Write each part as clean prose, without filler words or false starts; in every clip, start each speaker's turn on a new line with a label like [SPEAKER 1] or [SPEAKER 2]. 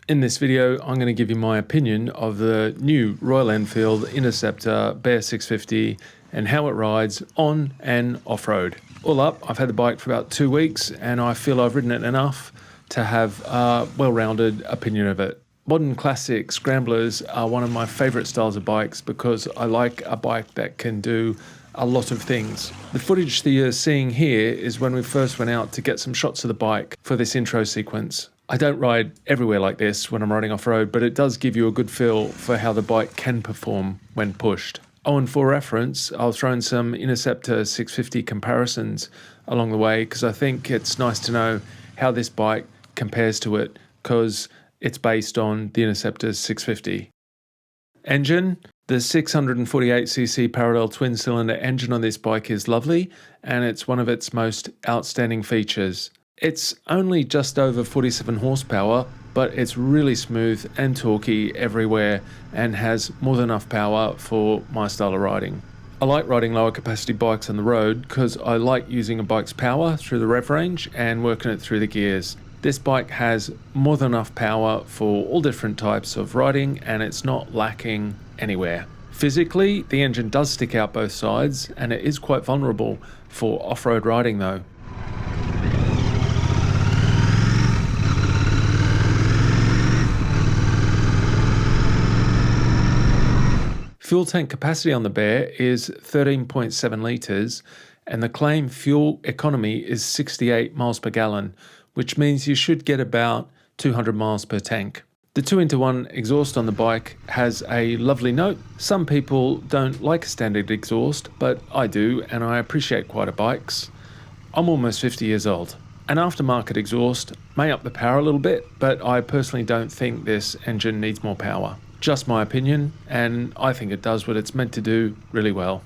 [SPEAKER 1] In this video, I'm going to give you my opinion of the new Royal Enfield Interceptor Bear 650 and how it rides on and off-road. All up, I've had the bike for about 2 weeks and I feel I've ridden it enough to have a well-rounded opinion of it. Modern classic scramblers are one of my favourite styles of bikes because I like a bike that can do a lot of things. The footage that you're seeing here is when we first went out to get some shots of the bike for this intro sequence. I don't ride everywhere like this when I'm riding off-road, but it does give you a good feel for how the bike can perform when pushed. Oh, and for reference, I'll throw in some Interceptor 650 comparisons along the way because I think it's nice to know how this bike compares to it because it's based on the Interceptor 650. Engine. The 648cc parallel twin-cylinder engine on this bike is lovely and it's one of its most outstanding features. It's only just over 47 horsepower, but it's really smooth and torquey everywhere and has more than enough power for my style of riding. I like riding lower capacity bikes on the road because I like using a bike's power through the rev range and working it through the gears. This bike has more than enough power for all different types of riding and it's not lacking anywhere. Physically, the engine does stick out both sides and it is quite vulnerable for off-road riding though. Fuel tank capacity on the Bear is 13.7 litres and the claim fuel economy is 68 miles per gallon, which means you should get about 200 miles per tank. The 2-into-1 exhaust on the bike has a lovely note. Some people don't like a standard exhaust, but I do and I appreciate quieter bikes. I'm almost 50 years old. An aftermarket exhaust may up the power a little bit, but I personally don't think this engine needs more power. Just my opinion, and I think it does what it's meant to do really well.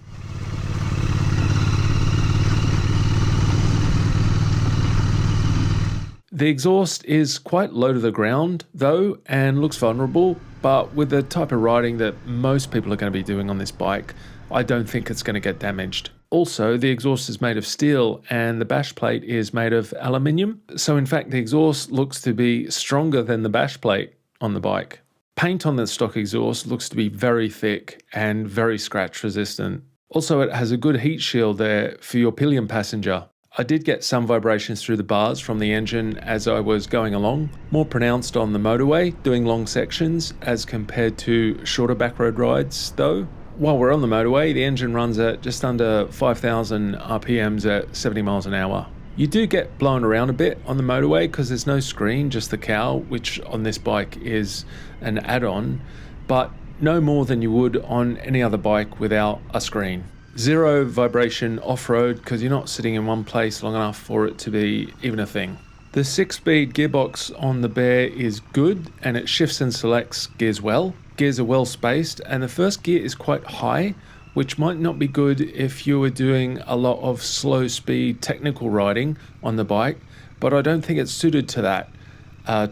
[SPEAKER 1] The exhaust is quite low to the ground though and looks vulnerable, but with the type of riding that most people are going to be doing on this bike, I don't think it's going to get damaged. Also, the exhaust is made of steel and the bash plate is made of aluminium, so in fact the exhaust looks to be stronger than the bash plate on the bike. Paint on the stock exhaust looks to be very thick and very scratch resistant. Also, it has a good heat shield there for your pillion passenger. I did get some vibrations through the bars from the engine as I was going along, more pronounced on the motorway doing long sections as compared to shorter backroad rides though. While we're on the motorway, the engine runs at just under 5,000 RPMs at 70 miles an hour. You do get blown around a bit on the motorway because there's no screen, just the cowl, which on this bike is an add-on, but no more than you would on any other bike without a screen. Zero vibration off-road because you're not sitting in one place long enough for it to be even a thing. The 6-speed gearbox on the Bear is good and it shifts and selects gears well. Gears are well spaced and the first gear is quite high, which might not be good if you were doing a lot of slow speed technical riding on the bike, but I don't think it's suited to that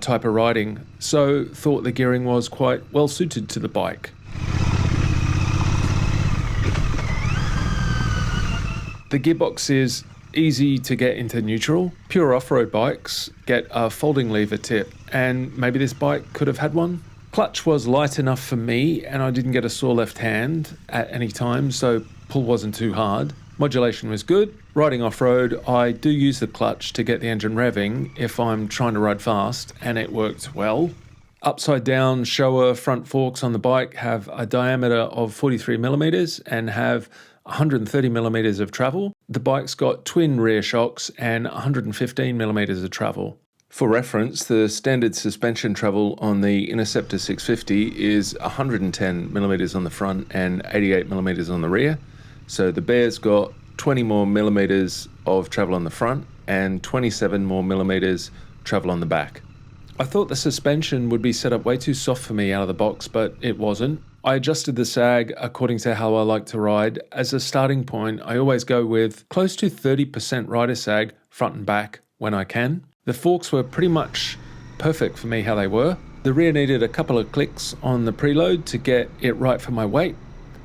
[SPEAKER 1] type of riding, so thought the gearing was quite well suited to the bike. The gearbox is easy to get into neutral. Pure off-road bikes get a folding lever tip, and maybe this bike could have had one. Clutch was light enough for me, and I didn't get a sore left hand at any time, so pull wasn't too hard. Modulation was good. Riding off-road, I do use the clutch to get the engine revving if I'm trying to ride fast, and it worked well. Upside down Showa front forks on the bike have a diameter of 43 millimeters and have 130 millimeters of travel. The bike's got twin rear shocks and 115 millimeters of travel. For reference, the standard suspension travel on the Interceptor 650 is 110 millimeters on the front and 88 millimeters on the rear. So the Bear's got 20 more millimeters of travel on the front and 27 more millimeters travel on the back. I thought the suspension would be set up way too soft for me out of the box, but it wasn't. I adjusted the sag according to how I like to ride. As a starting point, I always go with close to 30% rider sag front and back when I can. The forks were pretty much perfect for me how they were. The rear needed a couple of clicks on the preload to get it right for my weight.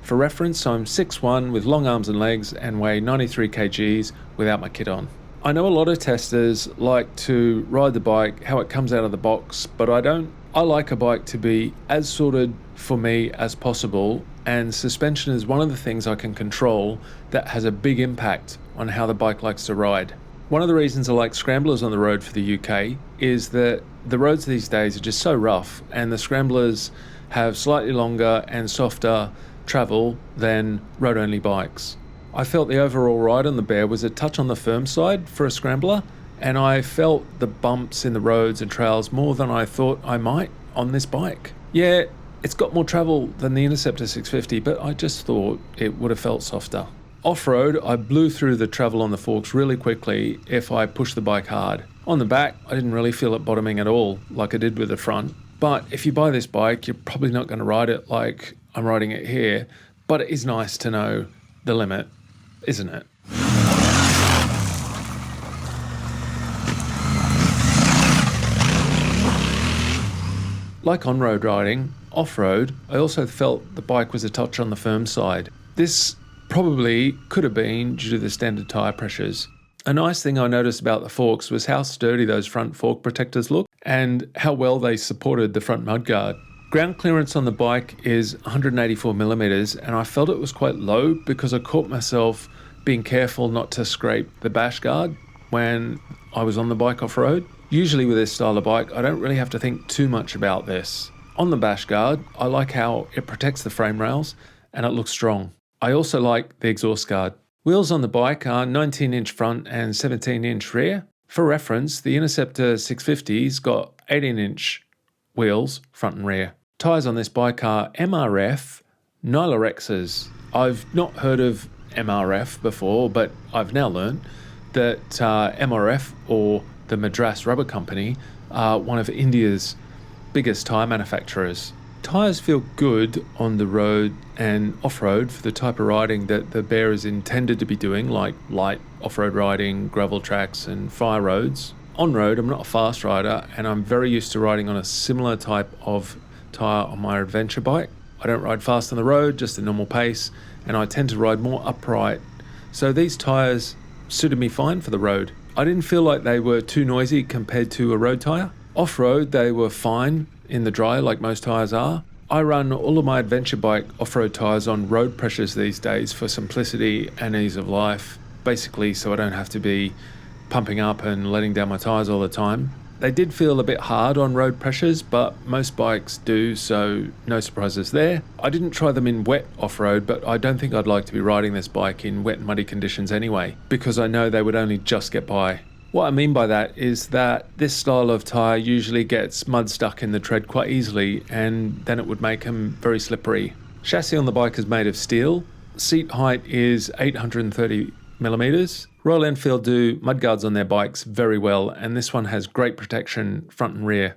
[SPEAKER 1] For reference, I'm 6'1" with long arms and legs and weigh 93 kgs without my kit on. I know a lot of testers like to ride the bike how it comes out of the box, but I don't I like a bike to be as sorted for me as possible, and suspension is one of the things I can control that has a big impact on how the bike likes to ride. One of the reasons I like scramblers on the road for the UK is that the roads these days are just so rough, and the scramblers have slightly longer and softer travel than road-only bikes. I felt the overall ride on the Bear was a touch on the firm side for a scrambler, and I felt the bumps in the roads and trails more than I thought I might on this bike. Yeah, it's got more travel than the Interceptor 650, but I just thought it would have felt softer. Off-road, I blew through the travel on the forks really quickly if I pushed the bike hard. On the back, I didn't really feel it bottoming at all, like I did with the front. But if you buy this bike, you're probably not going to ride it like I'm riding it here, but it is nice to know the limit, isn't it? Like on-road riding, off-road, I also felt the bike was a touch on the firm side. This probably could have been due to the standard tyre pressures. A nice thing I noticed about the forks was how sturdy those front fork protectors look and how well they supported the front mudguard. Ground clearance on the bike is 184mm, and I felt it was quite low because I caught myself being careful not to scrape the bash guard when I was on the bike off-road. Usually with this style of bike, I don't really have to think too much about this. On the bash guard, I like how it protects the frame rails and it looks strong. I also like the exhaust guard. Wheels on the bike are 19-inch front and 17-inch rear. For reference, the Interceptor 650's got 18-inch wheels, front and rear. Tyres on this bike are MRF Nylorexes. I've not heard of MRF before, but I've now learned that MRF, or the Madras Rubber Company, are one of India's biggest tyre manufacturers. Tyres feel good on the road and off-road for the type of riding that the Bear is intended to be doing, like light off-road riding, gravel tracks and fire roads. On-road, I'm not a fast rider, and I'm very used to riding on a similar type of tyre on my adventure bike. I don't ride fast on the road, just a normal pace, and I tend to ride more upright. So these tyres suited me fine for the road. I didn't feel like they were too noisy compared to a road tyre. Off-road, they were fine in the dry, like most tyres are. I run all of my adventure bike off-road tyres on road pressures these days for simplicity and ease of life, basically so I don't have to be pumping up and letting down my tyres all the time. They did feel a bit hard on road pressures, but most bikes do, so no surprises there. I didn't try them in wet off-road, but I don't think I'd like to be riding this bike in wet and muddy conditions anyway, because I know they would only just get by. What I mean by that is that this style of tyre usually gets mud stuck in the tread quite easily, and then it would make them very slippery. Chassis on the bike is made of steel. Seat height is 830mm. Royal Enfield do mudguards on their bikes very well, and this one has great protection front and rear.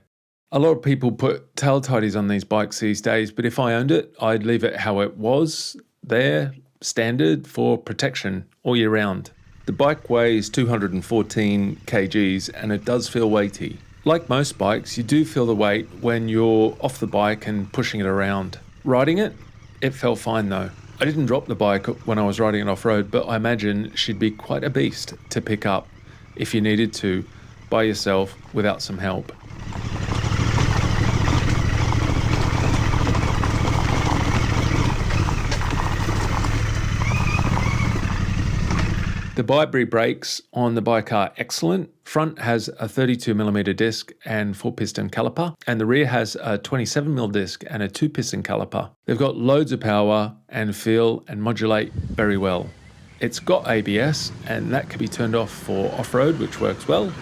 [SPEAKER 1] A lot of people put tail tidies on these bikes these days, but if I owned it, I'd leave it how it was there, standard for protection all year round. The bike weighs 214 kgs and it does feel weighty. Like most bikes, you do feel the weight when you're off the bike and pushing it around. Riding it, it felt fine though. I didn't drop the bike when I was riding it off-road, but I imagine she'd be quite a beast to pick up if you needed to by yourself without some help. The Byberry brakes on the bike are excellent. Front has a 32mm disc and 4-piston caliper, and the rear has a 27mm disc and a 2-piston caliper. They've got loads of power and feel and modulate very well. It's got ABS, and that can be turned off for off-road, which works well.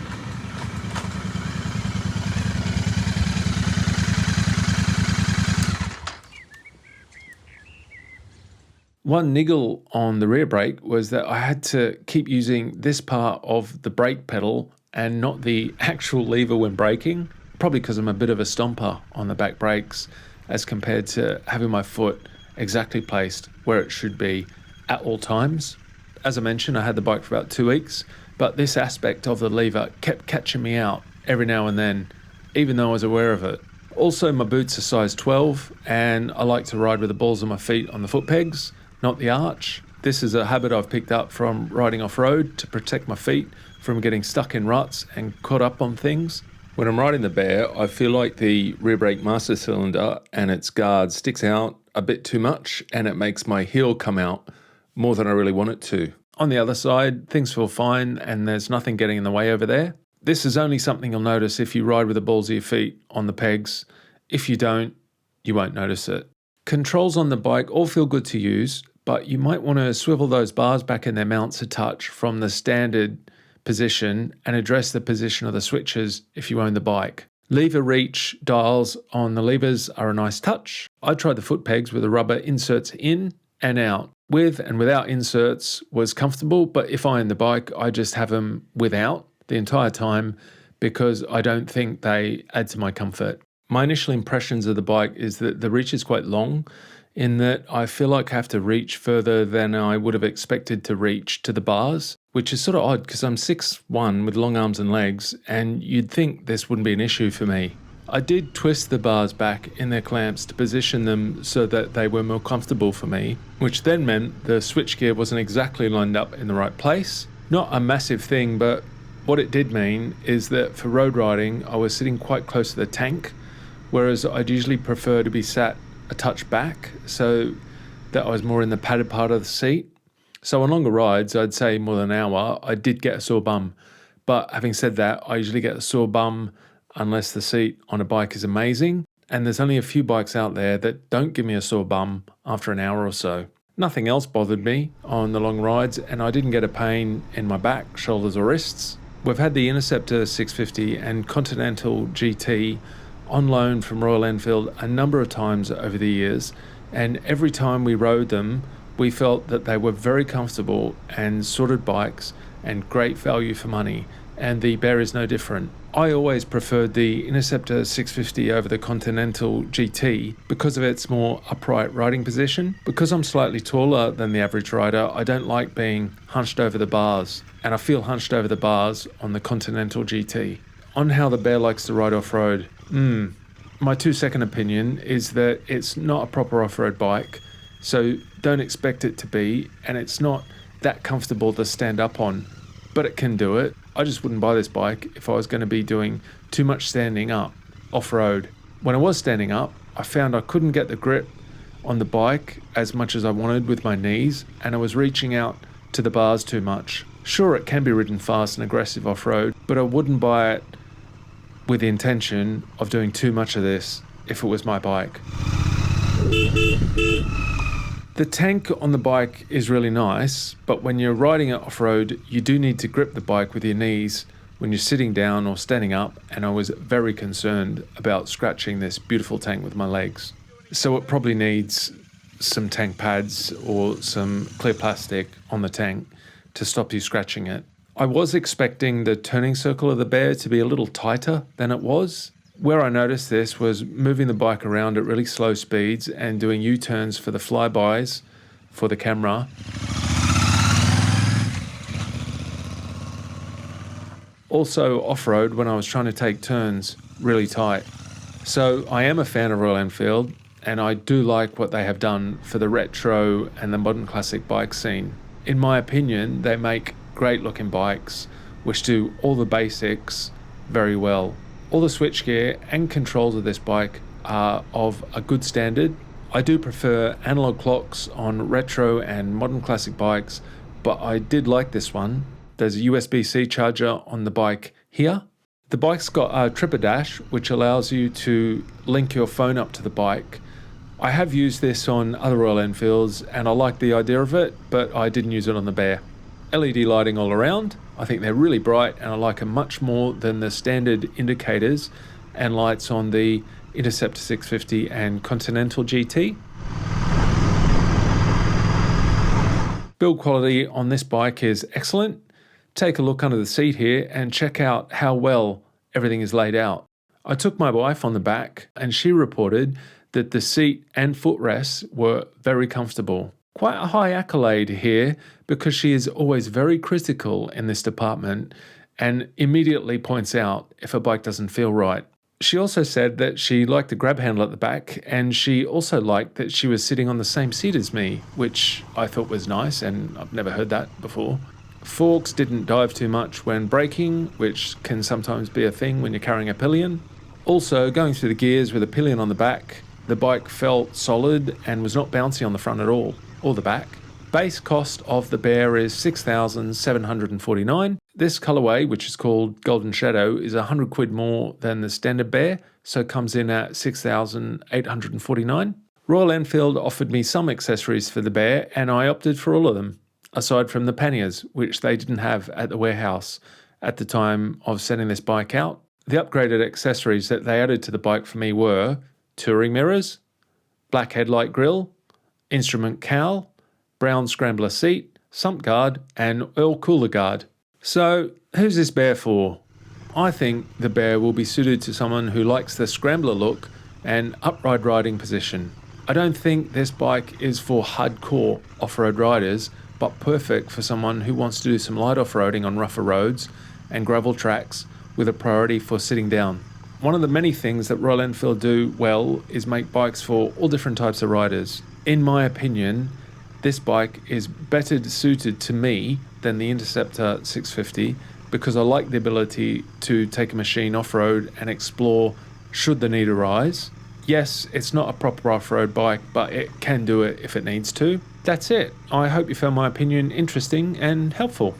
[SPEAKER 1] One niggle on the rear brake was that I had to keep using this part of the brake pedal and not the actual lever when braking, probably because I'm a bit of a stomper on the back brakes as compared to having my foot exactly placed where it should be at all times. As I mentioned, I had the bike for about 2 weeks, but this aspect of the lever kept catching me out every now and then, even though I was aware of it. Also, my boots are size 12, and I like to ride with the balls of my feet on the foot pegs, not the arch. This is a habit I've picked up from riding off-road to protect my feet from getting stuck in ruts and caught up on things. When I'm riding the Bear, I feel like the rear brake master cylinder and its guard sticks out a bit too much and it makes my heel come out more than I really want it to. On the other side, things feel fine and there's nothing getting in the way over there. This is only something you'll notice if you ride with the balls of your feet on the pegs. If you don't, you won't notice it. Controls on the bike all feel good to use, but you might want to swivel those bars back in their mounts a touch from the standard position and address the position of the switches if you own the bike. Lever reach dials on the levers are a nice touch. I tried the foot pegs with the rubber inserts in and out. With and without inserts was comfortable, but if I own the bike, I just have them without the entire time because I don't think they add to my comfort. My initial impressions of the bike is that the reach is quite long, in that I feel like I have to reach further than I would have expected to reach to the bars, which is sort of odd because I'm 6'1" with long arms and legs, and you'd think this wouldn't be an issue for me. I did twist the bars back in their clamps to position them so that they were more comfortable for me, which then meant the switchgear wasn't exactly lined up in the right place. Not a massive thing, but what it did mean is that for road riding, I was sitting quite close to the tank, whereas I'd usually prefer to be sat a touch back so that I was more in the padded part of the seat. So on longer rides, I'd say more than an hour, I did get a sore bum. But having said that, I usually get a sore bum unless the seat on a bike is amazing. And there's only a few bikes out there that don't give me a sore bum after an hour or so. Nothing else bothered me on the long rides, and I didn't get a pain in my back, shoulders or wrists. We've had the Interceptor 650 and Continental GT on loan from Royal Enfield a number of times over the years, and every time we rode them, we felt that they were very comfortable and sorted bikes and great value for money, and the Bear is no different. I always preferred the Interceptor 650 over the Continental GT because of its more upright riding position. Because I'm slightly taller than the average rider, I don't like being hunched over the bars, and I feel hunched over the bars on the Continental GT. On how the Bear likes to ride off-road, my 2-second opinion is that it's not a proper off-road bike, so don't expect it to be, and it's not that comfortable to stand up on, but it can do it. I just wouldn't buy this bike if I was going to be doing too much standing up off-road. When I was standing up, I found I couldn't get the grip on the bike as much as I wanted with my knees, and I was reaching out to the bars too much. Sure, it can be ridden fast and aggressive off-road, but I wouldn't buy it with the intention of doing too much of this if it was my bike. The tank on the bike is really nice, but when you're riding it off-road, you do need to grip the bike with your knees when you're sitting down or standing up, and I was very concerned about scratching this beautiful tank with my legs. So it probably needs some tank pads or some clear plastic on the tank to stop you scratching it. I was expecting the turning circle of the Bear to be a little tighter than it was. Where I noticed this was moving the bike around at really slow speeds and doing U-turns for the flybys for the camera. Also off-road when I was trying to take turns really tight. So I am a fan of Royal Enfield, and I do like what they have done for the retro and the modern classic bike scene. In my opinion, they make great looking bikes which do all the basics very well. All the switchgear and controls of this bike are of a good standard. I do prefer analog clocks on retro and modern classic bikes, but I did like this one. There's a USB-C charger on the bike here. The bike's got a tripper dash, which allows you to link your phone up to the bike. I have used this on other Royal Enfields and I like the idea of it, but I didn't use it on the Bear. LED lighting all around. I think they're really bright and I like them much more than the standard indicators and lights on the Interceptor 650 and Continental GT. Build quality on this bike is excellent. Take a look under the seat here and check out how well everything is laid out. I took my wife on the back and she reported that the seat and footrests were very comfortable. Quite a high accolade here because she is always very critical in this department and immediately points out if a bike doesn't feel right. She also said that she liked the grab handle at the back, and she also liked that she was sitting on the same seat as me, which I thought was nice, and I've never heard that before. Forks didn't dive too much when braking, which can sometimes be a thing when you're carrying a pillion. Also, going through the gears with a pillion on the back, the bike felt solid and was not bouncy on the front at all, or the back. Base cost of the Bear is $6,749. This colourway, which is called Golden Shadow, is £100 more than the standard Bear, so comes in at $6,849. Royal Enfield offered me some accessories for the Bear, and I opted for all of them, aside from the panniers, which they didn't have at the warehouse at the time of sending this bike out. The upgraded accessories that they added to the bike for me were touring mirrors, black headlight grille, instrument cowl, brown scrambler seat, sump guard, and oil cooler guard. So, who's this Bear for? I think the Bear will be suited to someone who likes the scrambler look and upright riding position. I don't think this bike is for hardcore off-road riders, but perfect for someone who wants to do some light off-roading on rougher roads and gravel tracks with a priority for sitting down. One of the many things that Royal Enfield do well is make bikes for all different types of riders. In my opinion, this bike is better suited to me than the Interceptor 650 because I like the ability to take a machine off-road and explore should the need arise. Yes, it's not a proper off-road bike, but it can do it if it needs to. That's it. I hope you found my opinion interesting and helpful.